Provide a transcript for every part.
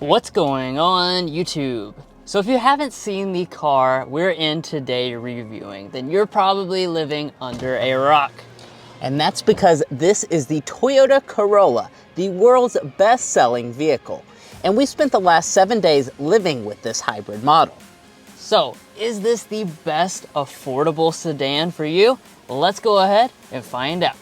What's going on YouTube? So if you haven't seen the car we're in today reviewing, then you're probably living under a rock. And that's because this is the Toyota Corolla, the world's best-selling vehicle. And we spent the last 7 days living with this hybrid model. So is this the best affordable sedan for you? Let's go ahead and find out.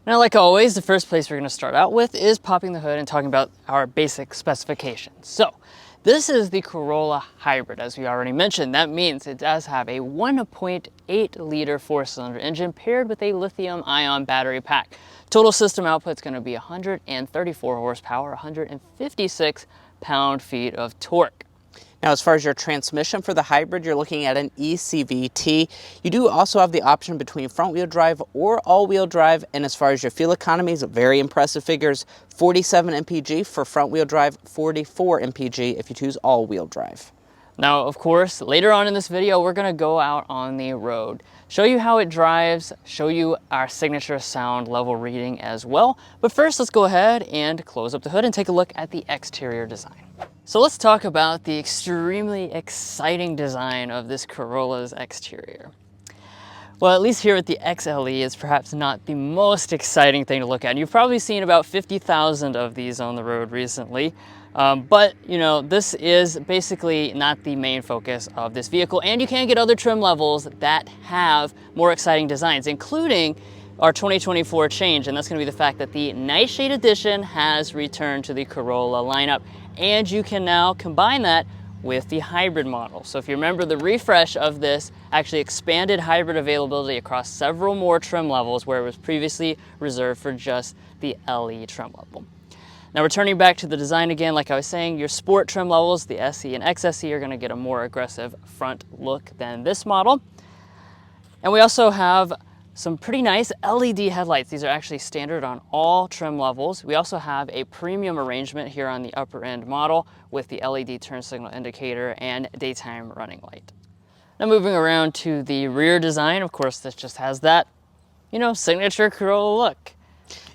Now, like always, the first place we're going to start out with is popping the hood and talking about our basic specifications. So this is the Corolla Hybrid, as we already mentioned. That means it does have a 1.8 liter four-cylinder engine paired with a lithium-ion battery pack. Total system output is going to be 134 horsepower, 156 pound-feet of torque. Now, as far as your transmission for the hybrid, you're looking at an ECVT. You do also have the option between front-wheel drive or all-wheel drive. And as far as your fuel economies, very impressive figures. 47 mpg for front-wheel drive, 44 mpg if you choose all-wheel drive. Now, of course, later on in this video, we're gonna go out on the road, show you how it drives, show you our signature sound level reading as well. But first, let's go ahead and close up the hood and take a look at the exterior design. So let's talk about the extremely exciting design of this Corolla's exterior. Well, at least here at the XLE, it's perhaps not the most exciting thing to look at. You've probably seen about 50,000 of these on the road recently. But you know, this is basically not the main focus of this vehicle, and you can get other trim levels that have more exciting designs, including our 2024 change, and that's going to be the fact that the Nightshade Edition has returned to the Corolla lineup, and you can now combine that with the hybrid model. So if you remember, the refresh of this actually expanded hybrid availability across several more trim levels where it was previously reserved for just the LE trim level. Now, returning back to the design again, like I was saying, your sport trim levels, the SE and XSE, are going to get a more aggressive front look than this model. And we also have some pretty nice LED headlights. These are actually standard on all trim levels. We also have a premium arrangement here on the upper end model with the LED turn signal indicator and daytime running light. Now, moving around to the rear design, of course, this just has that, signature Corolla look.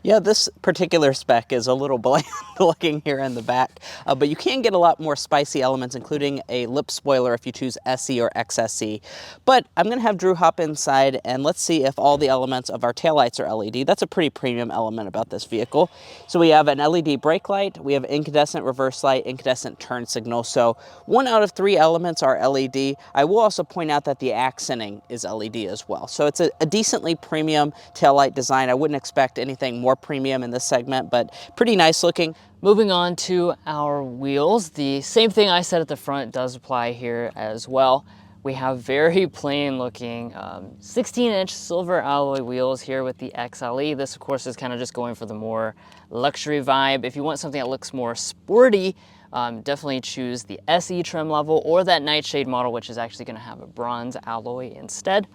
Yeah, this particular spec is a little bland looking here in the back, but you can get a lot more spicy elements, including a lip spoiler if you choose SE or XSE. But I'm going to have Drew hop inside and let's see if all the elements of our taillights are LED. That's a pretty premium element about this vehicle. So we have an LED brake light, we have incandescent reverse light, incandescent turn signal. So 1 out of 3 elements are LED. I will also point out that the accenting is LED as well. So it's a decently premium taillight design. I wouldn't expect anything more premium in this segment, but pretty nice looking. Moving on to our wheels, the same thing I said at the front does apply here as well. We have very plain looking 16-inch silver alloy wheels here with the XLE. This, of course, is kind of just going for the more luxury vibe. If you want something that looks more sporty, definitely choose the SE trim level or that Nightshade model, which is actually going to have a bronze alloy instead.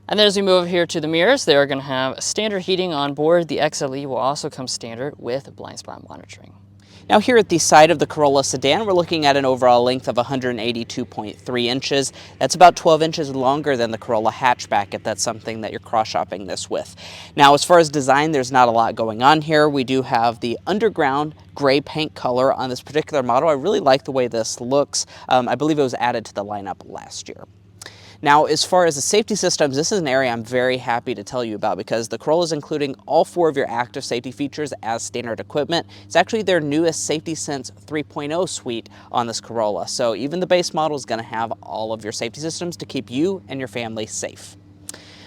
And then as we move here to the mirrors, they are going to have standard heating on board. The XLE will also come standard with blind spot monitoring. Now here at the side of the Corolla sedan, we're looking at an overall length of 182.3 inches. That's about 12 inches longer than the Corolla hatchback, if that's something that you're cross-shopping this with. Now, as far as design, there's not a lot going on here. We do have the underground gray paint color on this particular model. I really like the way this looks. I believe it was added to the lineup last year. Now, as far as the safety systems, this is an area I'm very happy to tell you about because the Corolla is including all 4 of your active safety features as standard equipment. It's actually their newest Safety Sense 3.0 suite on this Corolla. So even the base model is going to have all of your safety systems to keep you and your family safe.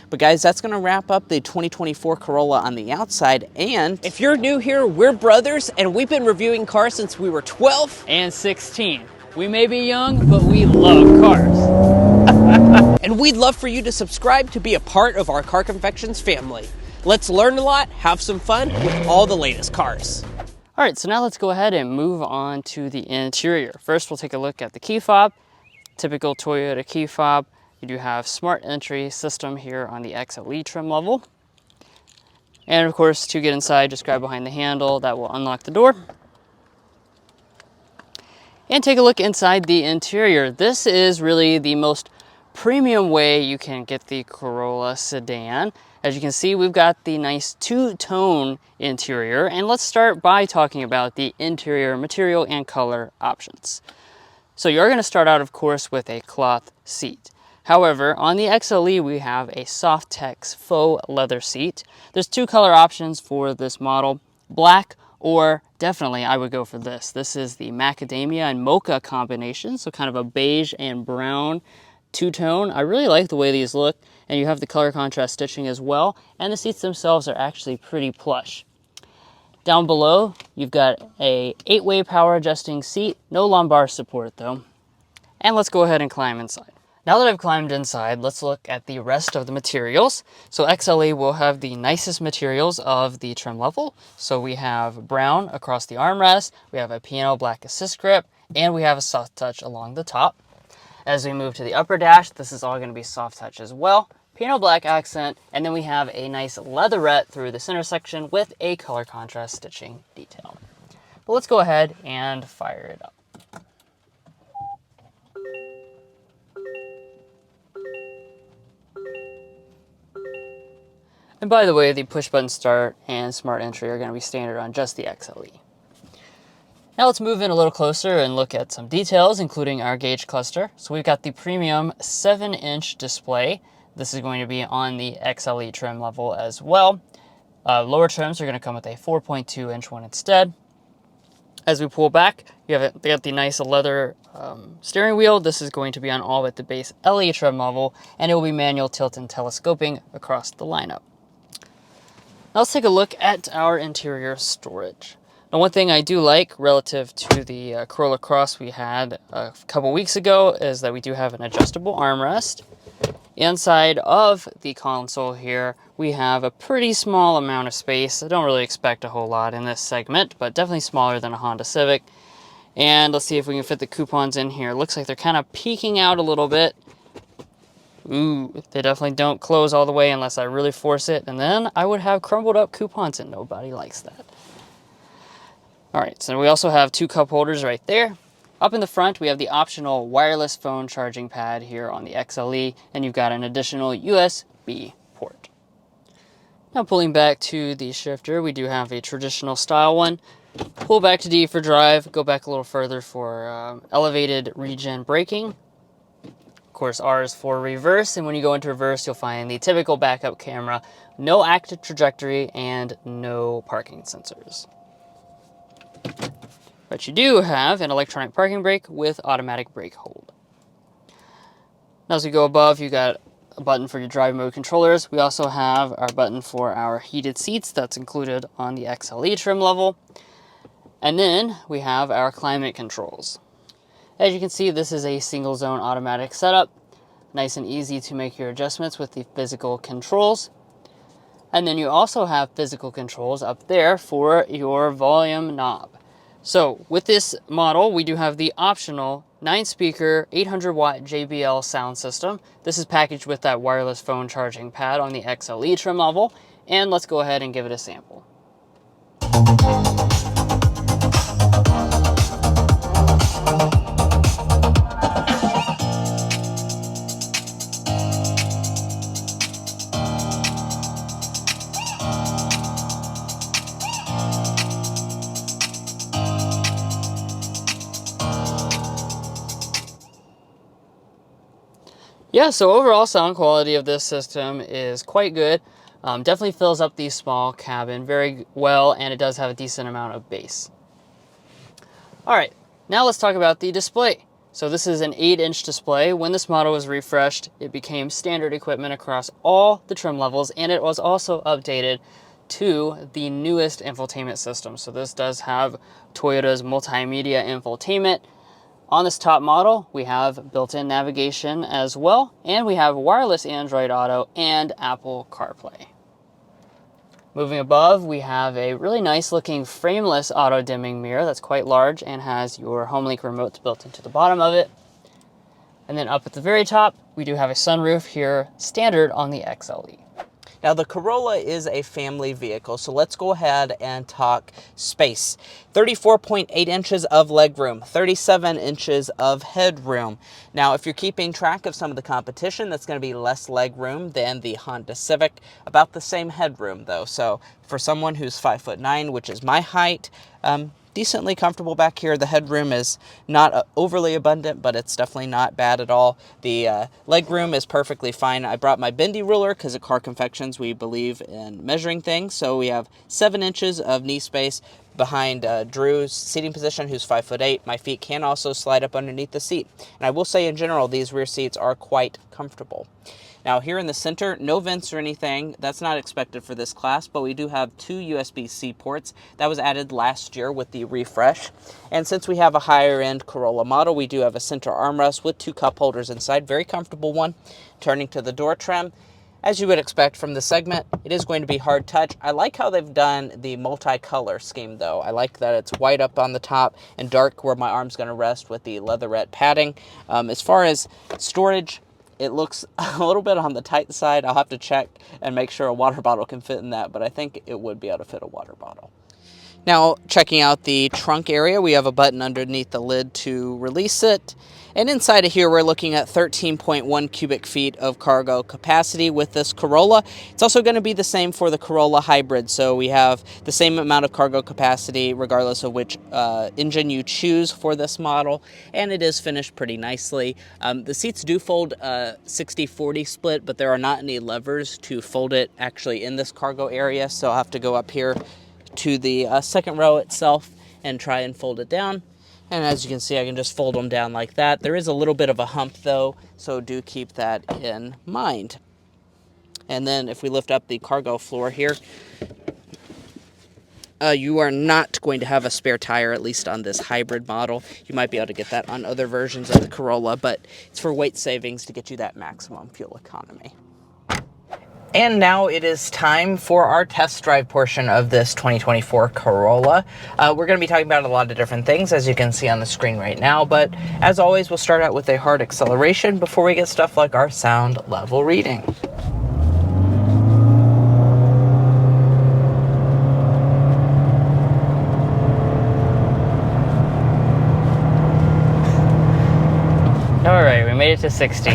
But guys, that's going to wrap up the 2024 Corolla on the outside. And if you're new here, we're brothers and we've been reviewing cars since we were 12 and 16. We may be young, but we love cars. And we'd love for you to subscribe to be a part of our Car Confections family. Let's learn a lot, have some fun with all the latest cars. All right, so now let's go ahead and move on to the interior. First, we'll take a look at the key fob. Typical Toyota key fob. You do have smart entry system here on the XLE trim level. And of course, to get inside, just grab behind the handle. That will unlock the door. And take a look inside the interior. This is really the most premium way you can get the Corolla sedan. As you can see, we've got the nice two-tone interior, and let's start by talking about the interior material and color options. So you're going to start out, of course, with a cloth seat. However, on the XLE, we have a Softex faux leather seat. There's two color options for this model, black or definitely I would go for this. This is the macadamia and mocha combination, so kind of a beige and brown two-tone. I really like the way these look, and you have the color contrast stitching as well, and the seats themselves are actually pretty plush. Down below, you've got a 8-way power adjusting seat, no lumbar support though. And let's go ahead and climb inside. Now that I've climbed inside, let's look at the rest of the materials. So XLE will have the nicest materials of the trim level. So we have brown across the armrest, we have a piano black assist grip, and we have a soft touch along the top. As we move to the upper dash, this is all going to be soft touch as well. Piano black accent, and then we have a nice leatherette through the center section with a color contrast stitching detail. But let's go ahead and fire it up. And by the way, the push button start and smart entry are going to be standard on just the XLE. Now let's move in a little closer and look at some details, including our gauge cluster. So we've got the premium 7-inch display. This is going to be on the XLE trim level as well. Lower trims are going to come with a 4.2-inch one instead. As we pull back, they got the nice leather steering wheel. This is going to be on all but the base LE trim level, and it will be manual tilt and telescoping across the lineup. Now let's take a look at our interior storage. Now, one thing I do like relative to the Corolla Cross we had a couple weeks ago is that we do have an adjustable armrest. Inside of the console here, we have a pretty small amount of space. I don't really expect a whole lot in this segment, but definitely smaller than a Honda Civic. And let's see if we can fit the coupons in here. Looks like they're kind of peeking out a little bit. Ooh, they definitely don't close all the way unless I really force it, and then I would have crumbled up coupons, and nobody likes that. All right, so we also have two cup holders right there. Up in the front, we have the optional wireless phone charging pad here on the XLE, and you've got an additional USB port. Now pulling back to the shifter, we do have a traditional style one. Pull back to D for drive, go back a little further for elevated regen braking. Of course, R is for reverse, and when you go into reverse, you'll find the typical backup camera, no active trajectory, and no parking sensors. But you do have an electronic parking brake with automatic brake hold. Now as we go above, you got a button for your drive mode controllers. We also have our button for our heated seats that's included on the XLE trim level. And then we have our climate controls. As you can see, this is a single zone automatic setup. Nice and easy to make your adjustments with the physical controls. And then you also have physical controls up there for your volume knob. So with this model, we do have the optional 9-speaker, 800-watt JBL sound system. This is packaged with that wireless phone charging pad on the XLE trim level. And let's go ahead and give it a sample. Yeah, so overall sound quality of this system is quite good. Definitely fills up the small cabin very well, and it does have a decent amount of bass. All right, now let's talk about the display. So this is an 8-inch display. When this model was refreshed, it became standard equipment across all the trim levels, and it was also updated to the newest infotainment system. So this does have Toyota's multimedia infotainment. On this top model, we have built-in navigation as well, and we have wireless Android Auto and Apple CarPlay. Moving above, we have a really nice looking frameless auto-dimming mirror that's quite large and has your HomeLink remotes built into the bottom of it. And then up at the very top, we do have a sunroof here, standard on the XLE. Now the Corolla is a family vehicle, so let's go ahead and talk space. 34.8 inches of legroom, 37 inches of headroom. Now if you're keeping track of some of the competition, that's going to be less legroom than the Honda Civic, about the same headroom though. So for someone who's 5'9", which is my height, decently comfortable back here. The headroom is not overly abundant, but it's definitely not bad at all. The leg room is perfectly fine. I brought my bendy ruler because at Car Confections we believe in measuring things. So we have 7 inches of knee space behind Drew's seating position, who's 5'8". My feet can also slide up underneath the seat. And I will say in general, these rear seats are quite comfortable. Now here in the center, no vents or anything. That's not expected for this class, but we do have 2 USB-C ports. That was added last year with the refresh. And since we have a higher end Corolla model, we do have a center armrest with 2 cup holders inside. Very comfortable one. Turning to the door trim, as you would expect from the segment, it is going to be hard touch. I like how they've done the multicolor scheme though. I like that it's white up on the top and dark where my arm's going to rest with the leatherette padding. As far as storage, it looks a little bit on the tight side. I'll have to check and make sure a water bottle can fit in that, but I think it would be able to fit a water bottle. Now, checking out the trunk area, we have a button underneath the lid to release it. And inside of here, we're looking at 13.1 cubic feet of cargo capacity with this Corolla. It's also going to be the same for the Corolla Hybrid. So we have the same amount of cargo capacity regardless of which engine you choose for this model. And it is finished pretty nicely. The seats do fold 60-40 split, but there are not any levers to fold it actually in this cargo area. So I'll have to go up here to the second row itself and try and fold it down. And as you can see, I can just fold them down like that. There is a little bit of a hump though, so do keep that in mind. And then if we lift up the cargo floor here, you are not going to have a spare tire, at least on this hybrid model. You might be able to get that on other versions of the Corolla, but it's for weight savings to get you that maximum fuel economy. And now it is time for our test drive portion of this 2024 Corolla. We're going to be talking about a lot of different things, as you can see on the screen right now, but as always, we'll start out with a hard acceleration before we get stuff like our sound level reading. All right, we made it to 60.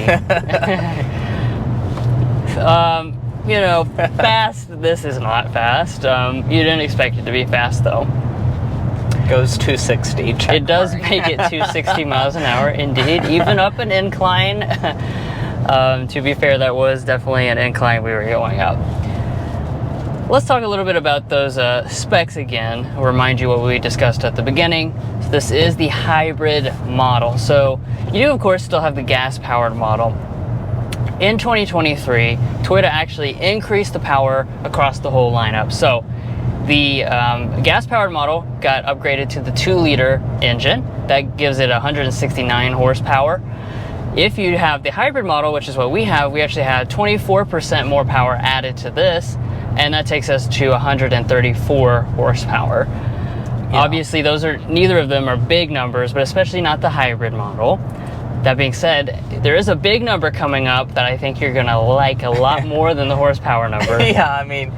You know, fast, this is not fast. You didn't expect it to be fast though. Goes 260. It does make it 260 miles an hour, indeed, even up an incline. To be fair, that was definitely an incline we were going up. Let's talk a little bit about those specs again. I'll remind you what we discussed at the beginning. So this is the hybrid model. So you do, of course, still have the gas-powered model. In 2023, Toyota actually increased the power across the whole lineup. So the gas-powered model got upgraded to the 2-liter engine. That gives it 169 horsepower. If you have the hybrid model, which is what we have, we actually had 24% more power added to this, and that takes us to 134 horsepower. Yeah. Obviously, neither of them are big numbers, but especially not the hybrid model. That being said, there is a big number coming up that I think you're going to like a lot more than the horsepower number. Yeah, I mean,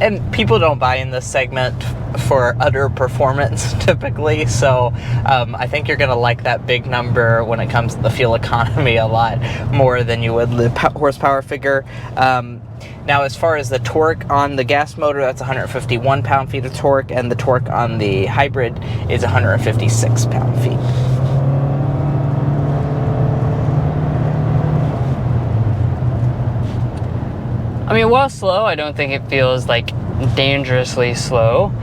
and people don't buy in this segment for utter performance typically, so I think you're going to like that big number when it comes to the fuel economy a lot more than you would the horsepower figure. Now, as far as the torque on the gas motor, that's 151 pound-feet of torque, and the torque on the hybrid is 156 pound-feet. I mean, while slow, I don't think it feels like dangerously slow.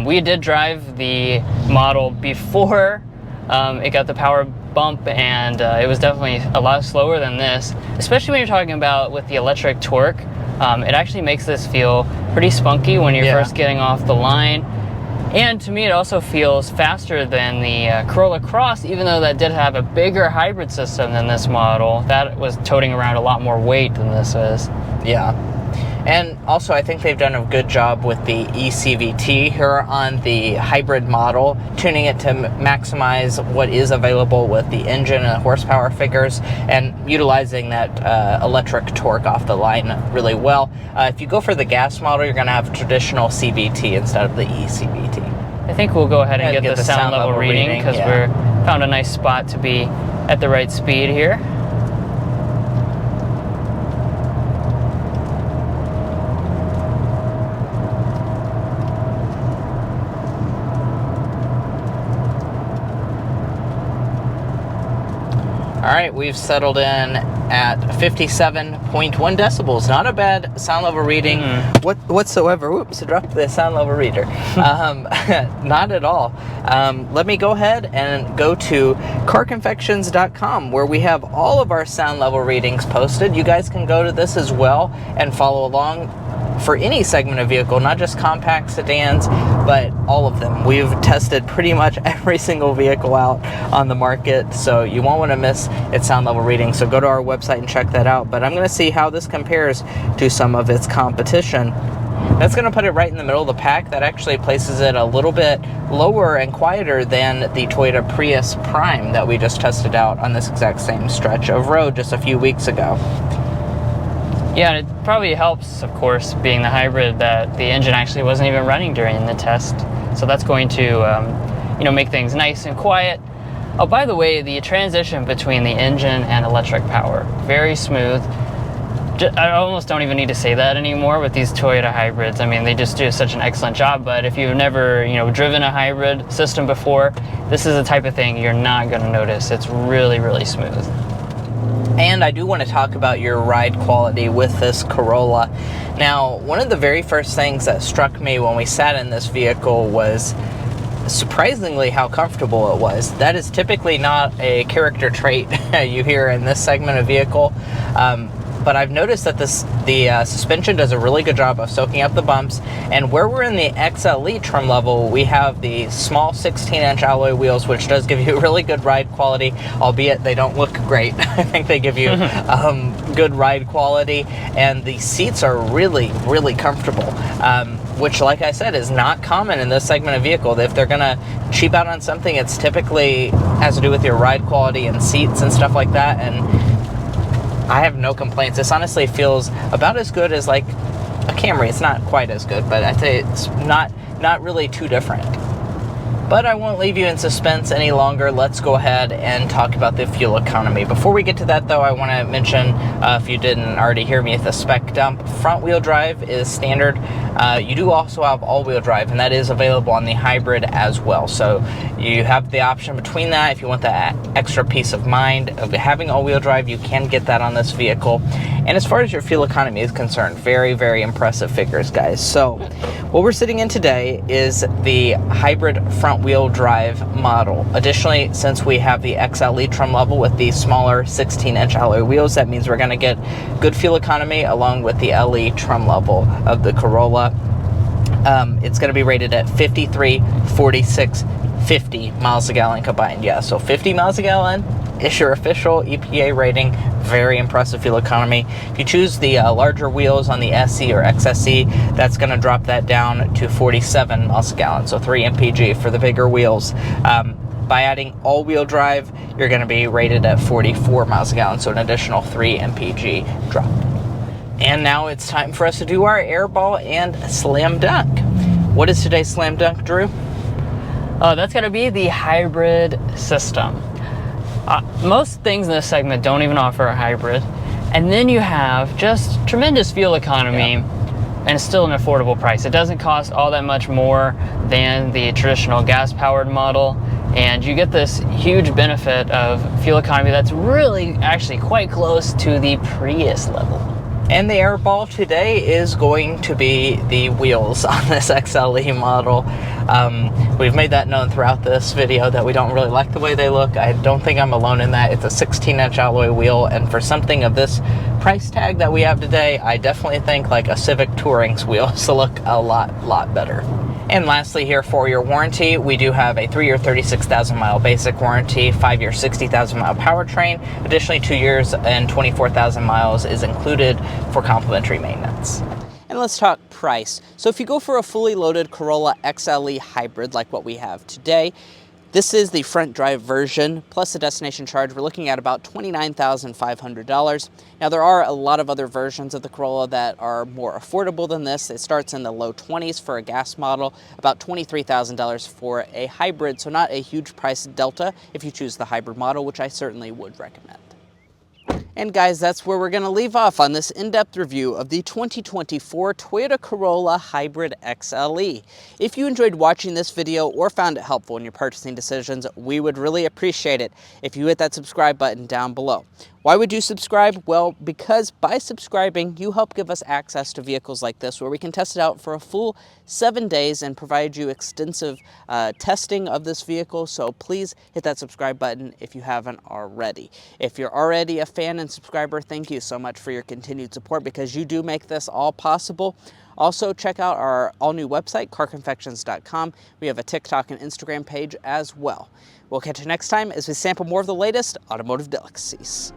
We did drive the model before it got the power bump, and it was definitely a lot slower than this, especially when you're talking about with the electric torque. It actually makes this feel pretty spunky when you're first getting off the line. And to me, it also feels faster than the Corolla Cross, even though that did have a bigger hybrid system than this model. That was toting around a lot more weight than this is. Yeah. And also, I think they've done a good job with the eCVT here on the hybrid model, tuning it to maximize what is available with the engine and horsepower figures, and utilizing that electric torque off the line really well. If you go for the gas model, you're going to have a traditional CVT instead of the eCVT. I think we'll go ahead and get the sound level reading, because we're found a nice spot to be at the right speed here. All right, we've settled in at 57.1 decibels. Not a bad sound level reading whatsoever. Whoops, I dropped the sound level reader. Not at all. Let me go ahead and go to carconfections.com, where we have all of our sound level readings posted. You guys can go to this as well and follow along for any segment of vehicle, not just compact sedans, but all of them. We've tested pretty much every single vehicle out on the market, so you won't want to miss its sound level reading. So go to our website and check that out. But I'm going to see how this compares to some of its competition. That's going to put it right in the middle of the pack. That actually places it a little bit lower and quieter than the Toyota Prius Prime that we just tested out on this exact same stretch of road just a few weeks ago. Yeah, and it probably helps, of course, being the hybrid, that the engine actually wasn't even running during the test. So that's going to, make things nice and quiet. Oh, by the way, the transition between the engine and electric power, very smooth. I almost don't even need to say that anymore with these Toyota hybrids. I mean, they just do such an excellent job. But if you've never, driven a hybrid system before, this is the type of thing you're not going to notice. It's really, really smooth. And I do want to talk about your ride quality with this Corolla. Now, one of the very first things that struck me when we sat in this vehicle was surprisingly how comfortable it was. That is typically not a character trait you hear in this segment of vehicle. But I've noticed that the suspension does a really good job of soaking up the bumps. And where we're in the XLE trim level, we have the small 16-inch alloy wheels, which does give you really good ride quality, albeit they don't look great. I think they give you good ride quality. And the seats are really, really comfortable, which, like I said, is not common in this segment of vehicle. If they're going to cheap out on something, it's typically has to do with your ride quality and seats and stuff like that. And I have no complaints. This honestly feels about as good as like a Camry. It's not quite as good, but I'd say it's not really too different. But I won't leave you in suspense any longer. Let's go ahead and talk about the fuel economy. Before we get to that, though, I want to mention, if you didn't already hear me, the spec dump front wheel drive is standard. You do also have all-wheel drive, and that is available on the hybrid as well. So you have the option between that. If you want that extra peace of mind of having all-wheel drive, you can get that on this vehicle. And as far as your fuel economy is concerned, very, very impressive figures, guys. So what we're sitting in today is the hybrid front wheel drive model. Additionally, since we have the XLE trim level with the smaller 16-inch alloy wheels, that means we're going to get good fuel economy along with the LE trim level of the Corolla. It's going to be rated at 53, 46, 50 miles a gallon combined. Yeah, so 50 miles a gallon is your official EPA rating. Very impressive fuel economy. If you choose the larger wheels on the SE or XSE, that's going to drop that down to 47 miles a gallon, so 3 mpg for the bigger wheels. By adding all-wheel drive, you're going to be rated at 44 miles a gallon, so an additional 3 mpg drop. And now it's time for us to do our airball and slam dunk. What is today's slam dunk, Drew? That's going to be the hybrid system. Most things in this segment don't even offer a hybrid. And then you have just tremendous fuel economy, and it's still an affordable price. It doesn't cost all that much more than the traditional gas-powered model, and you get this huge benefit of fuel economy that's really actually quite close to the Prius level. And the airball today is going to be the wheels on this XLE model. We've made that known throughout this video that we don't really like the way they look. I don't think I'm alone in that. It's a 16-inch alloy wheel, and for something of this price tag that we have today, I definitely think like a Civic Touring's wheels look a lot better. And lastly here for your warranty, we do have a 3-year 36,000 mile basic warranty, 5-year 60,000 mile powertrain. Additionally, 2 years and 24,000 miles is included for complimentary maintenance. And let's talk price. So if you go for a fully loaded Corolla XLE hybrid like what we have today, this is the front drive version, plus the destination charge. We're looking at about $29,500. Now there are a lot of other versions of the Corolla that are more affordable than this. It starts in the low 20s for a gas model, about $23,000 for a hybrid, so not a huge price delta if you choose the hybrid model, which I certainly would recommend. And guys, that's where we're going to leave off on this in-depth review of the 2024 Toyota Corolla Hybrid XLE. If you enjoyed watching this video or found it helpful in your purchasing decisions, we would really appreciate it if you hit that subscribe button down below. Why would you subscribe? Well, because by subscribing, you help give us access to vehicles like this where we can test it out for a full 7 days and provide you extensive testing of this vehicle. So please hit that subscribe button if you haven't already. If you're already a fan and subscriber, thank you so much for your continued support because you do make this all possible. Also, check out our all-new website, carconfections.com. We have a TikTok and Instagram page as well. We'll catch you next time as we sample more of the latest automotive delicacies.